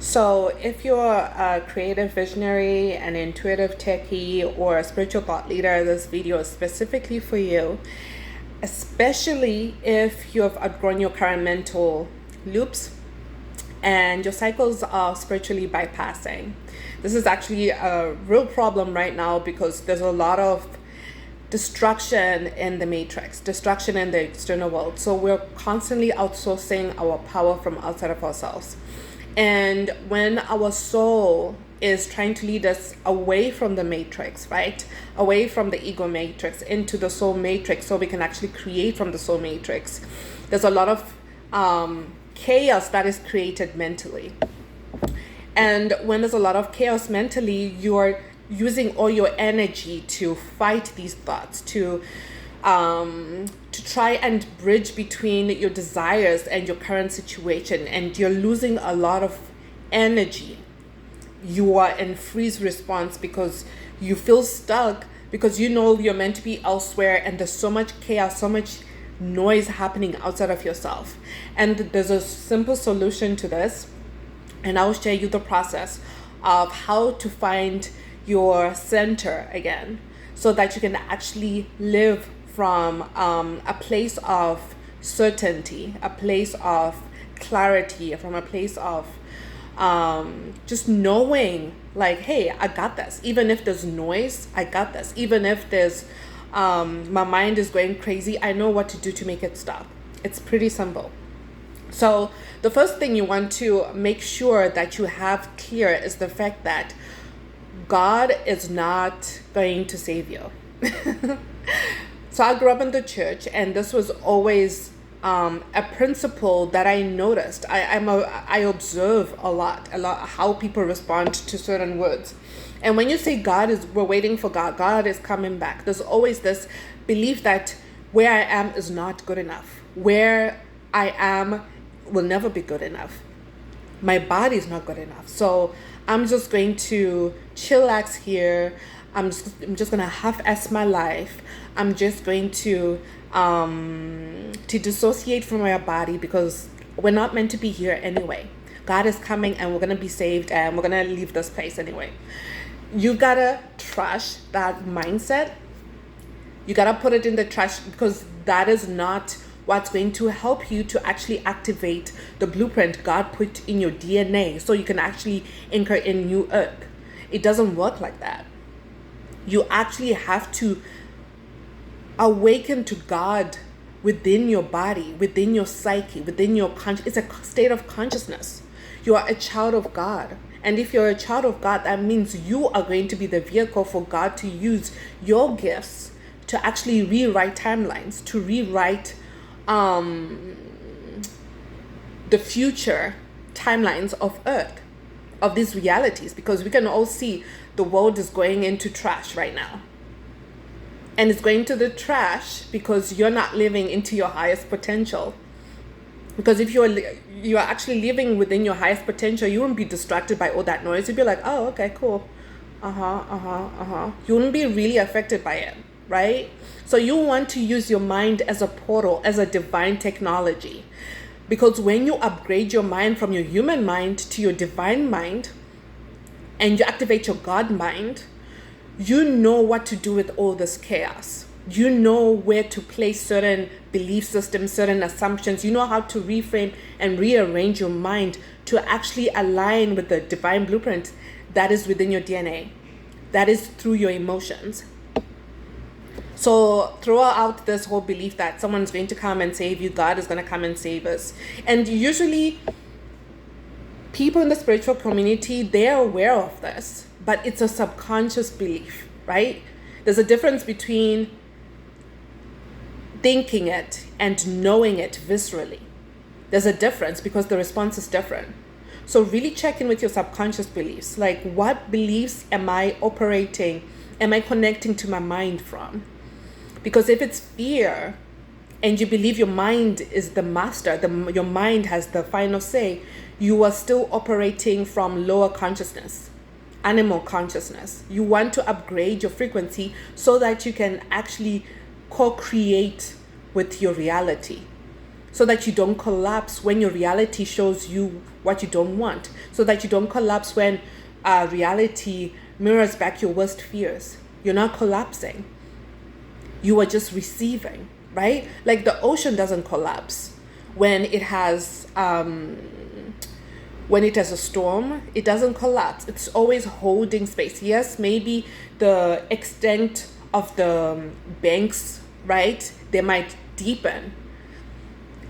So, if you're a creative visionary, an intuitive techie, or a spiritual thought leader, this video is specifically for you, especially if you have outgrown your current mental loops and your cycles are spiritually bypassing. This is actually a real problem right now because there's a lot of destruction in the matrix, destruction in the external world. So we're constantly outsourcing our power from outside of ourselves. And when our soul is trying to lead us away from the matrix, right? Away from the ego matrix into the soul matrix so we can actually create from the soul matrix. There's a lot of chaos that is created mentally. And when there's a lot of chaos mentally, you're using all your energy to fight these thoughts, to try and bridge between your desires and your current situation, and you're losing a lot of energy. You are in freeze response because you feel stuck, because you know you're meant to be elsewhere and there's so much chaos, so much noise happening outside of yourself. And there's a simple solution to this, and I'll share you the process of how to find your center again so that you can actually live from a place of certainty, a place of clarity, from a place of just knowing like, hey, I got this. Even if there's noise, I got this. Even if there's my mind is going crazy, I know what to do to make it stop. It's pretty simple. So the first thing you want to make sure that you have clear is the fact that God is not going to save you. So I grew up in the church, and this was always a principle that I noticed. I observe a lot how people respond to certain words. And when you say we're waiting for God, God is coming back, there's always this belief that where I am is not good enough. Where I am will never be good enough. My body is not good enough. So I'm just going to chillax here. I'm just gonna half-ass my life. I'm just going to dissociate from my body because we're not meant to be here anyway. God is coming and we're gonna be saved and we're gonna leave this place anyway. You gotta trash that mindset. You gotta put it in the trash because that is not what's going to help you to actually activate the blueprint God put in your DNA so you can actually anchor in new earth. It doesn't work like that. You actually have to awaken to God within your body, within your psyche, within your it's a state of consciousness. You are a child of God. And if you're a child of God, that means you are going to be the vehicle for God to use your gifts to actually rewrite timelines, to rewrite the future timelines of Earth, of these realities, because we can all see the world is going into trash right now. And it's going to the trash because you're not living into your highest potential. Because if you're actually living within your highest potential, you won't be distracted by all that noise. You'll be like, oh, okay, cool. You won't be really affected by it, right? So you want to use your mind as a portal, as a divine technology. Because when you upgrade your mind from your human mind to your divine mind, and you activate your God mind, you know what to do with all this chaos. You know where to place certain belief systems, certain assumptions. You know how to reframe and rearrange your mind to actually align with the divine blueprint that is within your DNA, that is through your emotions. So throw out this whole belief that someone's going to come and save you, God is going to come and save us. And usually people in the spiritual community, they're aware of this, but it's a subconscious belief, right? There's a difference between thinking it and knowing it viscerally. There's a difference because the response is different. So really check in with your subconscious beliefs. Like, what beliefs am I operating? Am I connecting to my mind from? Because if it's fear and you believe your mind is the master, your mind has the final say, you are still operating from lower consciousness, animal consciousness. You want to upgrade your frequency so that you can actually co-create with your reality. so that you don't collapse when your reality shows you what you don't want, so that you don't collapse when reality mirrors back your worst fears. You're not collapsing. You are just receiving, right? Like the ocean doesn't collapse when it has a storm. It doesn't collapse. It's always holding space. Yes, maybe the extent of the banks, right, they might deepen,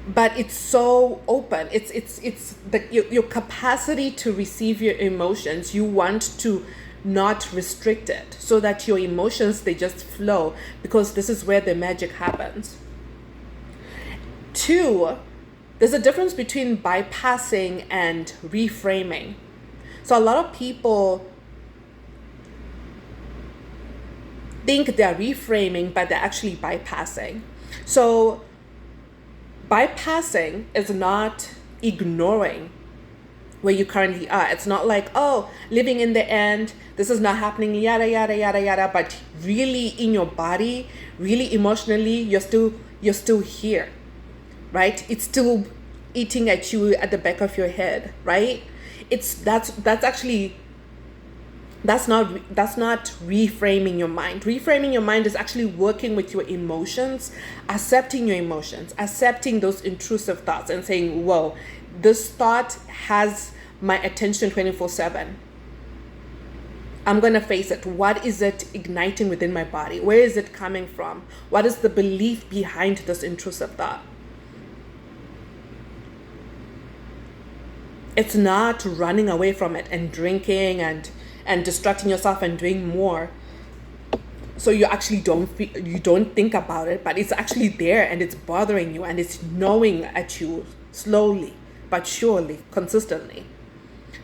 but it's so open. It's your capacity to receive your emotions. You want to not restrict it so that your emotions, they just flow, because this is where the magic happens. 2, there's a difference between bypassing and reframing. So a lot of people think they're reframing, but they're actually bypassing. So bypassing is not ignoring where you currently are. It's not like, oh, living in the end, this is not happening, yada, yada, yada, yada. But really in your body, really emotionally, you're still here, right? It's still eating at you at the back of your head, right? That's not reframing your mind. Reframing your mind is actually working with your emotions, accepting your emotions, accepting those intrusive thoughts and saying, whoa, this thought has my attention 24/7. I'm going to face it. What is it igniting within my body? Where is it coming from? What is the belief behind this intrusive thought? It's not running away from it and drinking and distracting yourself and doing more. So you actually don't think about it, but it's actually there and it's bothering you and it's gnawing at you slowly but surely, consistently.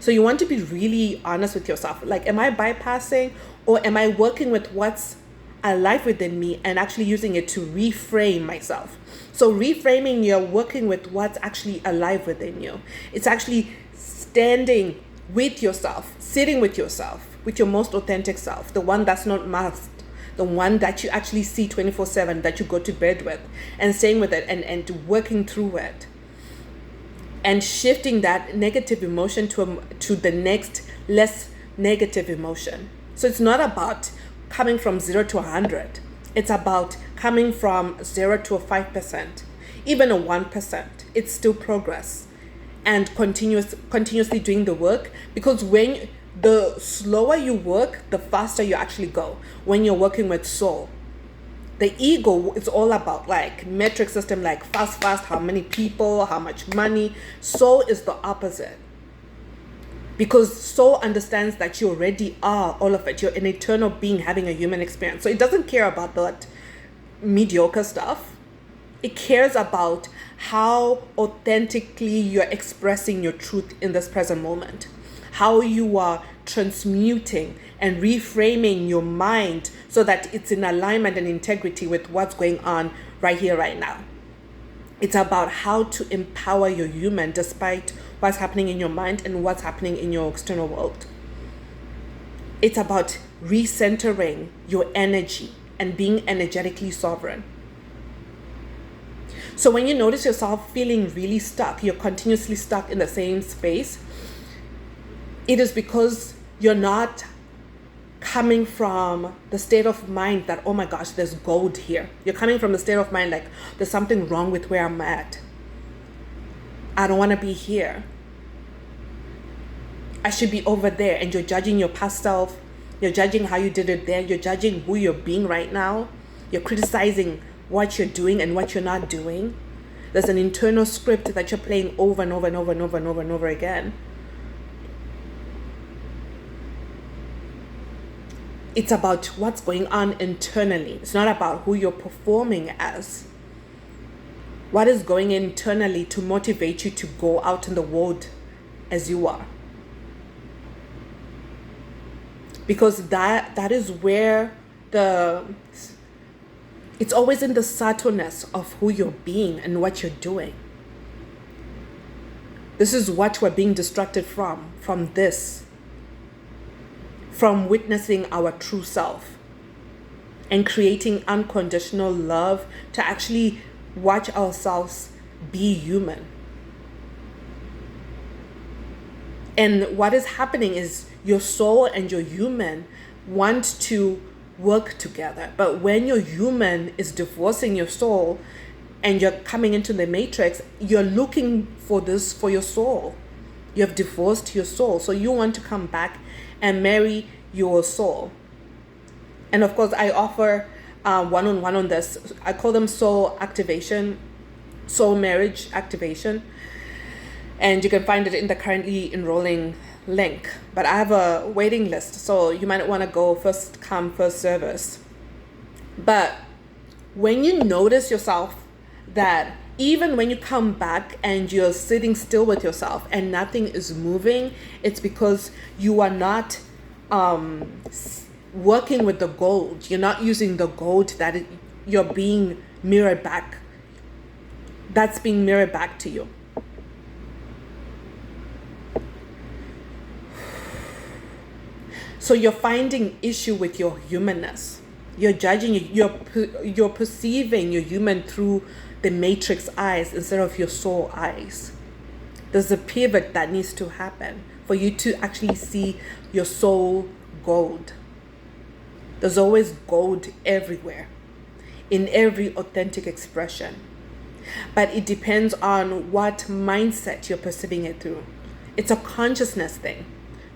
So you want to be really honest with yourself. Like, am I bypassing, or am I working with what's alive within me and actually using it to reframe myself? So reframing, you're working with what's actually alive within you. It's actually standing with yourself, sitting with yourself, with your most authentic self, the one that's not masked, the one that you actually see 24/7, that you go to bed with, and staying with it and working through it. And shifting that negative emotion to the next less negative emotion. So it's not about coming from 0 to 100. It's about coming from 0 to a 5%, even a 1%. It's still progress, and continuously doing the work, because when the slower you work, the faster you actually go. When you're working with soul, the ego is all about like metric system, like fast, how many people, how much money. Soul is the opposite, because soul understands that you already are all of it. You're an eternal being having a human experience. So it doesn't care about that mediocre stuff. It cares about how authentically you're expressing your truth in this present moment, how you are transmuting and reframing your mind so that it's in alignment and integrity with what's going on right here, right now. It's about how to empower your human despite what's happening in your mind and what's happening in your external world. It's about recentering your energy and being energetically sovereign. So when you notice yourself feeling really stuck, you're continuously stuck in the same space, it is because you're not coming from the state of mind that, oh my gosh, there's gold here. You're coming from the state of mind like, there's something wrong with where I'm at. I don't want to be here. I should be over there. And you're judging your past self. You're judging how you did it there. You're judging who you're being right now. You're criticizing what you're doing and what you're not doing. There's an internal script that you're playing over and over and over and over and over and over again. It's about what's going on internally. It's not about who you're performing as. What is going internally to motivate you to go out in the world as you are? Because that is where it's always in the subtleness of who you're being and what you're doing. This is what we're being distracted from this. From witnessing our true self and creating unconditional love to actually watch ourselves be human. And what is happening is your soul and your human want to work together. But when your human is divorcing your soul and you're coming into the matrix, you're looking for this for your soul. You have divorced your soul. So you want to come back and marry your soul. And of course, I offer one-on-one on this. I call them soul activation, soul marriage activation. And you can find it in the currently enrolling link. But I have a waiting list, so you might want to go first come, first service. But when you notice yourself that even when you come back and you're sitting still with yourself and nothing is moving, it's because you are not working with the gold. You're not using the gold that you're being mirrored back. That's being mirrored back to you. So you're finding issue with your humanness. You're judging, you're perceiving your human through the matrix eyes instead of your soul eyes. There's a pivot that needs to happen for you to actually see your soul gold. There's always gold everywhere, in every authentic expression. But it depends on what mindset you're perceiving it through. It's a consciousness thing,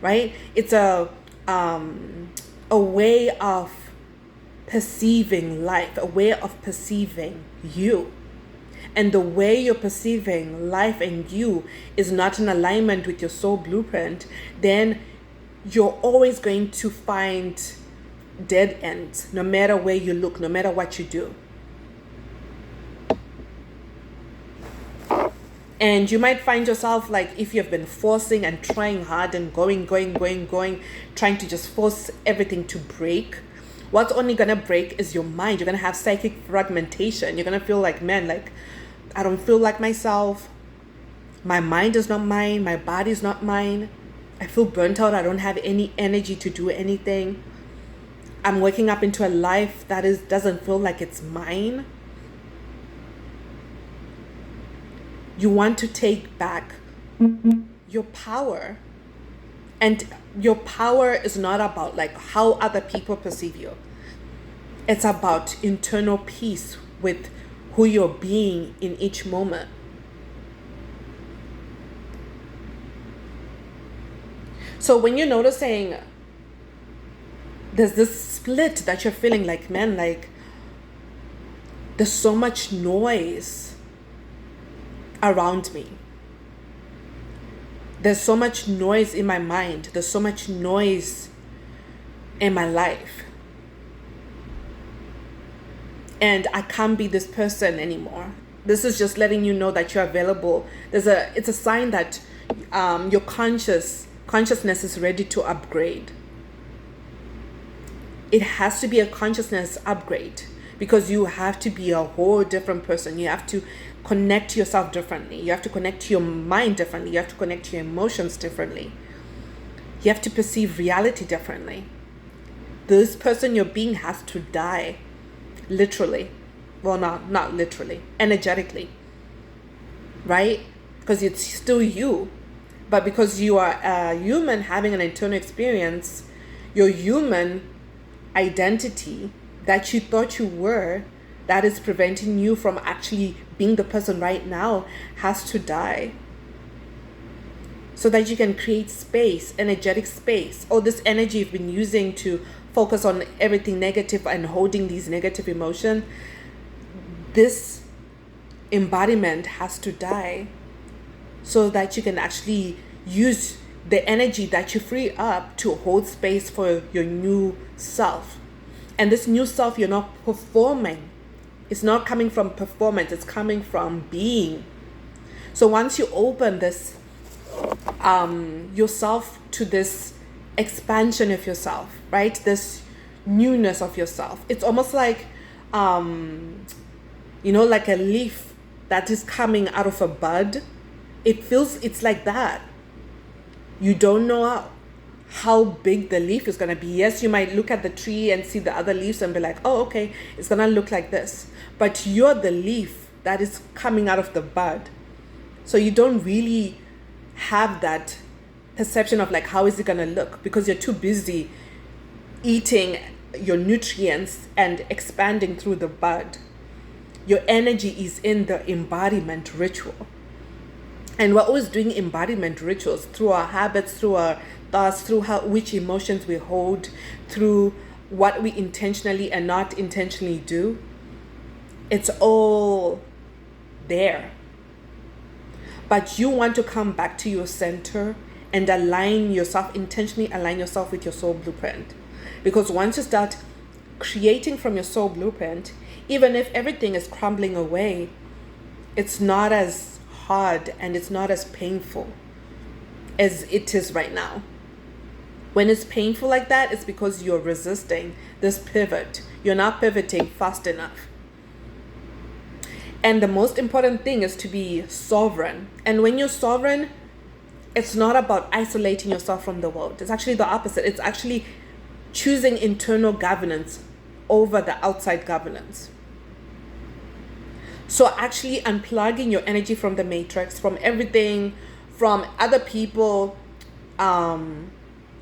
right? It's a way of perceiving life, a way of perceiving you. And the way you're perceiving life and you is not in alignment with your soul blueprint, then you're always going to find dead ends, no matter where you look, no matter what you do. And you might find yourself like, if you've been forcing and trying hard and going, trying to just force everything to break, what's only going to break is your mind. You're going to have psychic fragmentation. You're going to feel like, man, like, I don't feel like myself. My mind is not mine. My body is not mine. I feel burnt out. I don't have any energy to do anything. I'm waking up into a life that doesn't feel like it's mine. You want to take back your power. And your power is not about like how other people perceive you. It's about internal peace with who you're being in each moment. So when you're noticing there's this split that you're feeling like, man, like there's so much noise around me. There's so much noise in my mind. There's so much noise in my life. And I can't be this person anymore. This is just letting you know that you're available. It's a sign that your consciousness is ready to upgrade. It has to be a consciousness upgrade because you have to be a whole different person. You have to connect to yourself differently. You have to connect to your mind differently. You have to connect to your emotions differently. You have to perceive reality differently. This person you're being has to die. Literally. Well, not literally. Energetically. Right? Because it's still you. But because you are a human having an internal experience, your human identity that you thought you were, that is preventing you from actually being the person right now, has to die. So that you can create space, energetic space. All this energy you've been using to focus on everything negative and holding these negative emotions, this embodiment has to die so that you can actually use the energy that you free up to hold space for your new self. And this new self, you're not performing. It's not coming from performance. It's coming from being. So once you open this yourself to this expansion of yourself, right? This newness of yourself. It's almost like, like a leaf that is coming out of a bud. It's like that. You don't know how big the leaf is going to be. Yes, you might look at the tree and see the other leaves and be like, oh, okay, it's going to look like this. But you're the leaf that is coming out of the bud. So you don't really have that perception of like, how is it going to look? Because you're too busy eating your nutrients and expanding through the bud. Your energy is in the embodiment ritual. And we're always doing embodiment rituals through our habits, through our thoughts, through which emotions we hold, through what we intentionally and not intentionally do. It's all there. But you want to come back to your center and intentionally align yourself with your soul blueprint. Because once you start creating from your soul blueprint, even if everything is crumbling away, it's not as hard and it's not as painful as it is right now. When it's painful like that, it's because you're resisting this pivot. You're not pivoting fast enough. And the most important thing is to be sovereign. And when you're sovereign, it's not about isolating yourself from the world. It's actually the opposite. It's actually choosing internal governance over the outside governance. So actually unplugging your energy from the matrix, from everything, from other people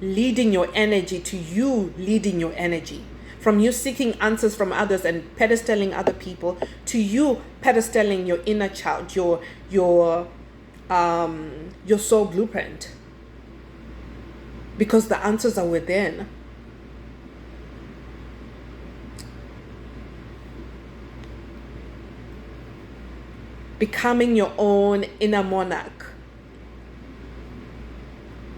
leading your energy to you leading your energy. From you seeking answers from others and pedestaling other people to you pedestaling your inner child, your soul blueprint. Because the answers are within. Becoming your own inner monarch.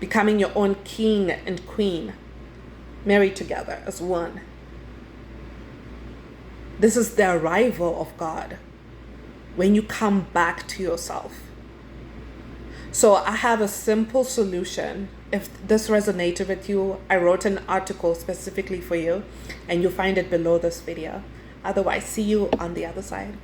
Becoming your own king and queen. Married together as one. This is the arrival of God. When you come back to yourself. So I have a simple solution. If this resonated with you, I wrote an article specifically for you. And you'll find it below this video. Otherwise, see you on the other side.